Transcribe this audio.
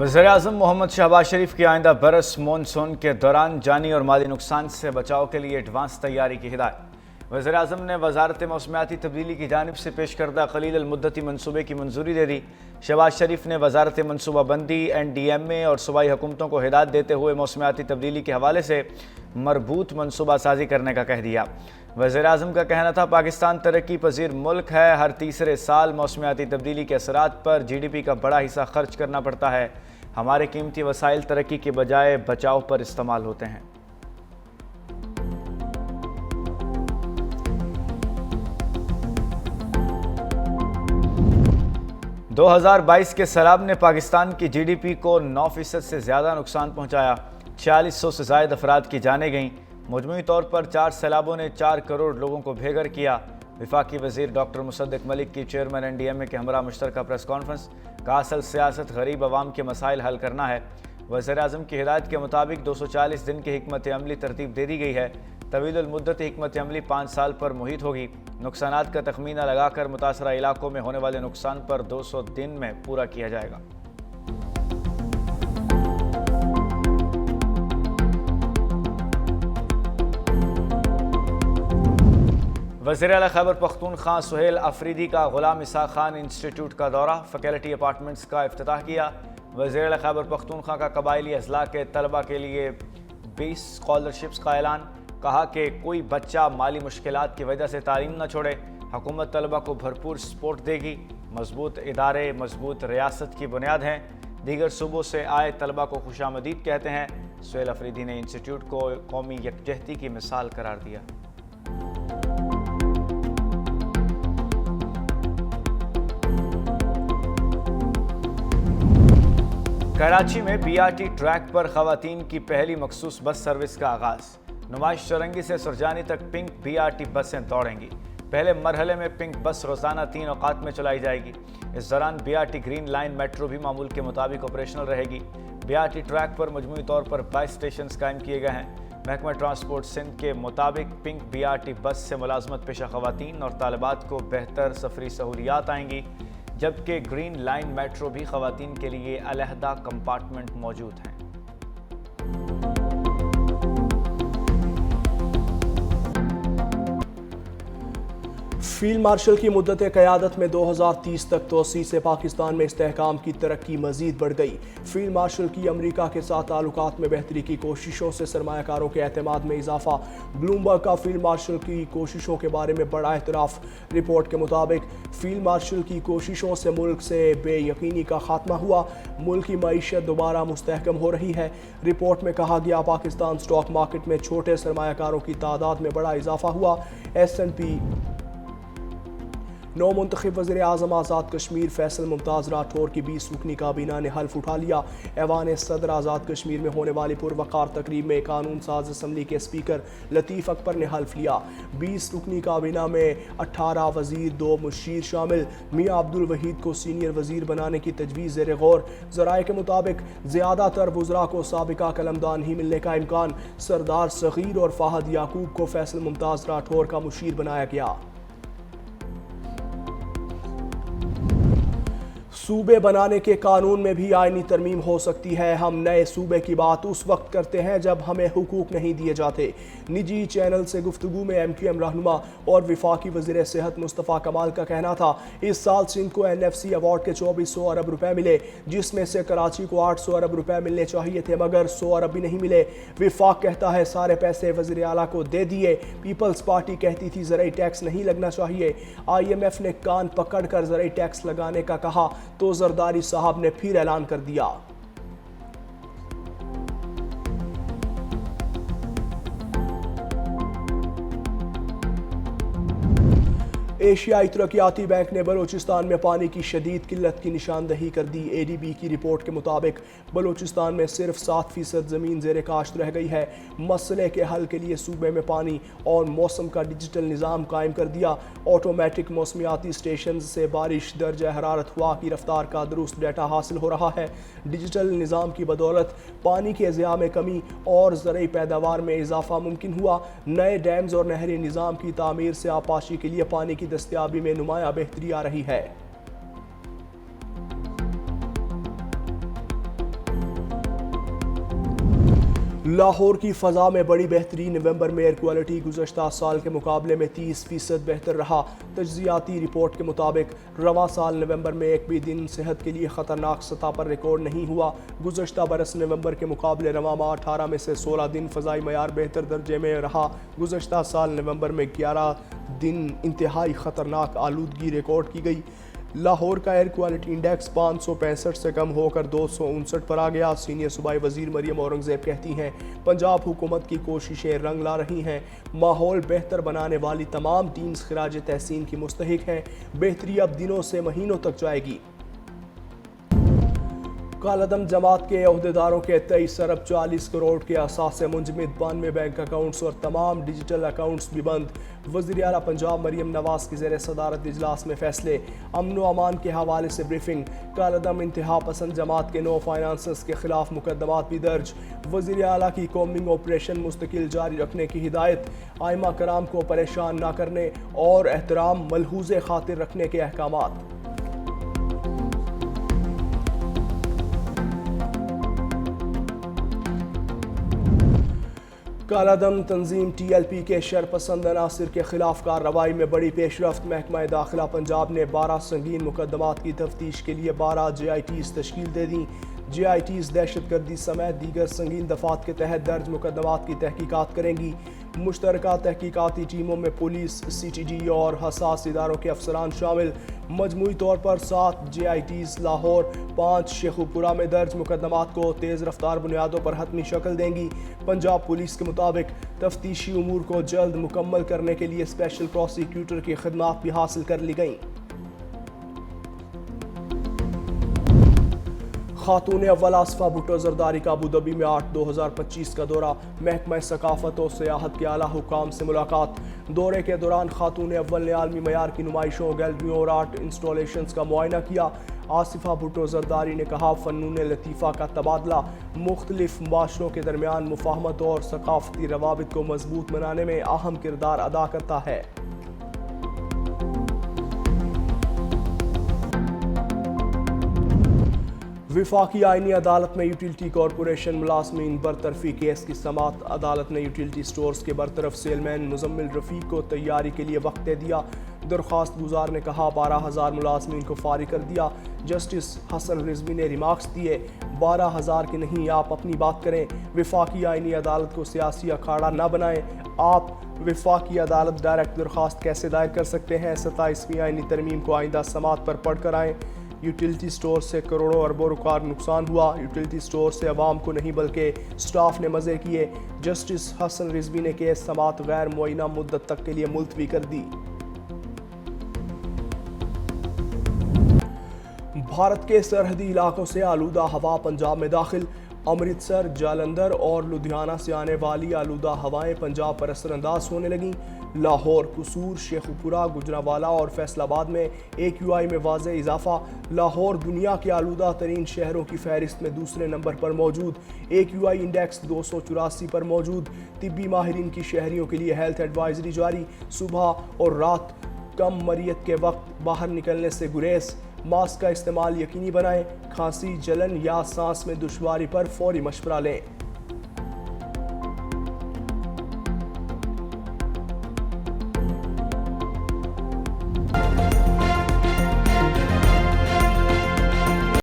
वज़ीर-ए-आज़म मोहम्मद शहबाज शरीफ की आइंदा बरस मॉनसून के दौरान जानी और माली नुकसान से बचाव के लिए एडवांस तैयारी की हिदायत। वज़ीर-ए-आज़म ने वज़ारत मौसमियाती तब्दीली की जानिब से पेश करदा क़लील अल-मुद्दती मंसूबे की मंजूरी दे दी। शहबाज शरीफ ने वज़ारत मनसूबा बंदी, NDMA और सूबाई हुकूमतों को हिदायत देते हुए मौसमियाती तब्दीली के हवाले से मरबूत मनसूबा साजी करने का कह दिया। वज़ीर-ए-आज़म का कहना था, पाकिस्तान तरक्की पजीर मुल्क है, हर तीसरे साल मौसमियाती तब्दीली के असरात पर GDP का बड़ा हिस्सा खर्च करना पड़ता है। हमारे कीमती वसाइल तरक्की के बजाय बचाव पर इस्तेमाल होते हैं। दो 2022 के सैलाब ने पाकिस्तान की GDP को 9% से ज़्यादा नुकसान पहुंचाया। 4600 से ज़ायद अफराद की जानें गईं। मजमूई तौर पर 4 सैलाबों ने 4 करोड़ लोगों को बेघर किया। वफाकी वज़ीर डॉक्टर मुसद्दिक मलिक की चेयरमैन NDMA के हमरा मुश्तरका प्रेस कॉन्फ्रेंस का असल सियासत गरीब अवाम के मसाइल हल करना है। वज़ीर-ए-आज़म की हिदायत के मुताबिक 240 दिन की हिकमत अमली तरतीब दे दी गई है। तवील मुद्दत हिकमत अमली 5 साल पर मुहित होगी। नुकसानात का तखमीना लगाकर मुतासरा इलाकों में होने वाले नुकसान पर 200 दिन में पूरा किया जाएगा। वज़ीर आला खैबर पख्तूनख्वा सुहेल अफरीदी का गुलाम इसाक खान इंस्टीट्यूट का दौरा, फैकल्टी अपार्टमेंट्स का इफ्तिताह किया। वज़ीर आला खैबर पख्तूनख्वा का कबायली अजला के तलबा के लिए 20 स्कॉलरशिप्स का ऐलान। कहा कि कोई बच्चा माली मुश्किलात की वजह से तालीम न छोड़े। हुकूमत तलबा को भरपूर सपोर्ट देगी। मजबूत इदारे मजबूत रियासत की बुनियाद हैं। दीगर सूबों से आए तलबा को खुशामदीद कहते हैं। सुहेल अफरीदी ने इंस्टीट्यूट को कौमी यकजहती की मिसाल करार दिया। कराची में BRT ट्रैक पर खवातीन की पहली मखसूस बस सर्विस का आगाज़। नुमाइश चौरंगी से सुरजानी तक पिंक BRT बसें दौड़ेंगी। पहले मरहले में पिंक बस रोज़ाना 3 औकात में चलाई जाएगी। इस दौरान BRT ग्रीन लाइन मेट्रो भी मामूल के मुताबिक ऑपरेशनल रहेगी। BRT ट्रैक पर मजमूई तौर पर 22 स्टेशन कायम किए गए हैं। महकमा ट्रांसपोर्ट सिंध के मुताबिक पिंक BRT बस से मुलाजमत पेशा खवातीन और तालिबात को बेहतर सफरी सहूलियात आएंगी, जबकि ग्रीन लाइन मेट्रो भी खवातीन के लिए अलहदा कंपार्टमेंट मौजूद हैं। फील्ड मार्शल की मुद्दत क़यादत में 2030 तक तोसी से पाकिस्तान में इस्तेहकाम की तरक्की मज़ीद बढ़ गई। फील्ड मार्शल की अमरीका के साथ ताल्लुकात में बेहतरी की कोशिशों से सरमायाकारों के एतमाद में इजाफा। ब्लूमबर्ग का फील्ड मार्शल की कोशिशों के बारे में बड़ा एतराफ़। रिपोर्ट के मुताबिक फील्ड मार्शल की कोशिशों से मुल्क से बेयकीनी का खात्मा हुआ। मुल्क की मईशत दोबारा मुस्तहकम हो रही है। रिपोर्ट में कहा गया, पाकिस्तान स्टॉक मार्केट में छोटे सरमायाकारों की तादाद में बड़ा इजाफा हुआ। S&P नौ मुंतखब वज़ीर-ए-आज़म आज़ाद कश्मीर फैसल मुमताज़ राठौर की 20 रुकनी काबीना ने हल्फ उठा लिया। ऐवान सदर आज़ाद कश्मीर में होने वाली पुरवकार तकरीब में कानून साज असम्बली के स्पीकर लतीफ़ अकबर ने हल्फ लिया। 20 रुकनी काबीना में 18 वज़ीर 2 मुशीर शामिल। मियाँ अब्दुल वहीद को सीनियर वज़ीर बनाने की तजवीज़ ज़ेर गौर। ज़राए के मुताबिक ज़्यादातर वज़रा को साबिका कलमदान ही मिलने का इम्कान। सरदार सग़ीर और फ़ाहद याकूब को फैसल मुमताज़ राठौर का मुशीर बनाया गया। सूबे बनाने के कानून में भी आईनी तरमीम हो सकती है। हम नए सूबे की बात उस वक्त करते हैं जब हमें हुकूक नहीं दिए जाते। निजी चैनल से गुफ्तगू में MQM रहनुमा और वफाकी वज़ीर सेहत मुस्तफ़ा कमाल का कहना था, इस साल सिंध को NFC अवार्ड के 2400 अरब रुपए मिले, जिसमें से कराची को 800 अरब रुपए मिलने चाहिए थे, मगर 100 अरब भी नहीं मिले। वफाक कहता है सारे पैसे वज़ीर आला को दे दिए। पीपल्स पार्टी कहती थी ज़राई टैक्स नहीं लगना चाहिए। IMF ने कान पकड़ कर ज़राई टैक्स लगाने का कहा तो जरदारी साहब ने फिर ऐलान कर दिया। एशियाई तरक्याती बैंक ने बलोचिस्तान में पानी की शदीद किल्लत की निशानदही कर दी। ADB की रिपोर्ट के मुताबिक बलोचिस्तान में सिर्फ 7% ज़मीन ज़ेर काश्त रह गई है। मसले के हल के लिए सूबे में पानी और मौसम का डिजिटल निज़ाम कायम कर दिया। ऑटोमेटिक मौसमियाती स्टेशन से बारिश, दर्जा हरारत, हवा की रफ्तार का दुरुस्त डाटा हासिल हो रहा है। डिजिटल निज़ाम की बदौलत पानी के ज़िया में कमी और ज़रई पैदावार में इजाफा मुमकिन हुआ। नए डैम्स और नहरी निज़ाम की तामीर से आपाशी के लिए पानी की दस्तयाबी में नुमाया बेहतरी आ रही है। لاہور کی فضا میں بڑی بہتری، نومبر میں ایئر کوالٹی گزشتہ سال کے مقابلے میں 30% بہتر رہا۔ تجزیاتی رپورٹ کے مطابق رواں سال نومبر میں ایک بھی دن صحت کے لیے خطرناک سطح پر ریکارڈ نہیں ہوا۔ گزشتہ برس نومبر کے مقابلے رواں ماہ 18 میں سے 16 دن فضائی معیار بہتر درجے میں رہا۔ گزشتہ سال نومبر میں 11 دن انتہائی خطرناک آلودگی ریکارڈ کی گئی۔ لاہور کا ایئر کوالٹی انڈیکس 565 سے کم ہو کر 259 پر آ گیا۔ سینئر صوبائی وزیر مریم اورنگزیب کہتی ہیں، پنجاب حکومت کی کوششیں رنگ لا رہی ہیں، ماحول بہتر بنانے والی تمام ٹیمز خراج تحسین کی مستحق ہیں، بہتری اب دنوں سے مہینوں تک جائے گی۔ کالعدم جماعت کے عہدیداروں کے 23 ارب 40 کروڑ کے اثاثے منجمد، 92 بینک اکاؤنٹس اور تمام ڈیجیٹل اکاؤنٹس بھی بند۔ وزیر اعلیٰ پنجاب مریم نواز کی زیر صدارت اجلاس میں فیصلے، امن و امان کے حوالے سے بریفنگ۔ کالعدم انتہا پسند جماعت کے 9 فائنانسرز کے خلاف مقدمات بھی درج۔ وزیر اعلیٰ کی کومبنگ آپریشن مستقل جاری رکھنے کی ہدایت، ائمہ کرام کو پریشان نہ کرنے اور احترام ملحوظ خاطر رکھنے کے احکامات۔ کالعدم تنظیم ٹی ایل پی کے شرپسند عناصر کے خلاف کارروائی میں بڑی پیش رفت۔ محکمہ داخلہ پنجاب نے 12 سنگین مقدمات کی تفتیش کے لیے 12 جے آئی ٹیز تشکیل دے دیں۔ جے آئی ٹیز دہشت گردی سمیت دیگر سنگین دفعات کے تحت درج مقدمات کی تحقیقات کریں گی۔ مشترکہ تحقیقاتی ٹیموں میں پولیس، سی ٹی ڈی اور حساس اداروں کے افسران شامل۔ مجموعی طور پر 7 جے آئی ٹیز لاہور، 5 شیخوپورہ میں درج مقدمات کو تیز رفتار بنیادوں پر حتمی شکل دیں گی۔ پنجاب پولیس کے مطابق تفتیشی امور کو جلد مکمل کرنے کے لیے اسپیشل پروسیکیوٹر کی خدمات بھی حاصل کر لی گئیں۔ خاتون اول آصفہ بھٹو زرداری کا ابوظہبی میں 8/2025 کا دورہ، محکمہ ثقافت و سیاحت کے اعلیٰ حکام سے ملاقات۔ دورے کے دوران خاتون اول نے عالمی معیار کی نمائشوں، گیلریوں اور آرٹ انسٹالیشنز کا معائنہ کیا۔ آصفہ بھٹو زرداری نے کہا، فنون لطیفہ کا تبادلہ مختلف معاشروں کے درمیان مفاہمت اور ثقافتی روابط کو مضبوط بنانے میں اہم کردار ادا کرتا ہے۔ وفاقی آئینی عدالت میں یوٹیلیٹی کارپوریشن ملازمین برطرفی کیس کی سماعت۔ عدالت نے یوٹیلیٹی سٹورز کے برطرف سیل مین مزمل رفیق کو تیاری کے لیے وقت دے دیا۔ درخواست گزار نے کہا، 12,000 ملازمین کو فارغ کر دیا۔ جسٹس حسن رضوی نے ریمارکس دیے، 12,000 کے نہیں، آپ اپنی بات کریں۔ وفاقی آئینی عدالت کو سیاسی اکھاڑا نہ بنائیں۔ آپ وفاقی عدالت ڈائریکٹ درخواست کیسے دائر کر سکتے ہیں؟ 27ویں آئینی ترمیم کو آئندہ سماعت پر پڑھ کر آئیں۔ یوٹیلیٹی سٹور سے کروڑوں اربوں روپے نقصان ہوا۔ یوٹیلیٹی سٹور سے عوام کو نہیں بلکہ سٹاف نے مزے کیے۔ جسٹس حسن رضوی نے کیس سماعت غیر معینہ مدت تک کے لیے ملتوی کر دی۔ بھارت کے سرحدی علاقوں سے آلودہ ہوا پنجاب میں داخل۔ امرتسر، جالندھر اور لدھیانہ سے آنے والی آلودہ ہوائیں پنجاب پر اثر انداز ہونے لگیں۔ لاہور، قصور، شیخوپورہ، گجرانوالہ اور فیصل آباد میں AQI میں واضح اضافہ۔ لاہور دنیا کے آلودہ ترین شہروں کی فہرست میں دوسرے نمبر پر موجود۔ AQI انڈیکس 284 پر موجود۔ طبی ماہرین کی شہریوں کے لیے ہیلتھ ایڈوائزری جاری۔ صبح اور رات کم مریت کے وقت باہر نکلنے سے گریز۔ ماسک کا استعمال یقینی بنائیں۔ کھانسی، جلن یا سانس میں دشواری پر فوری مشورہ لیں۔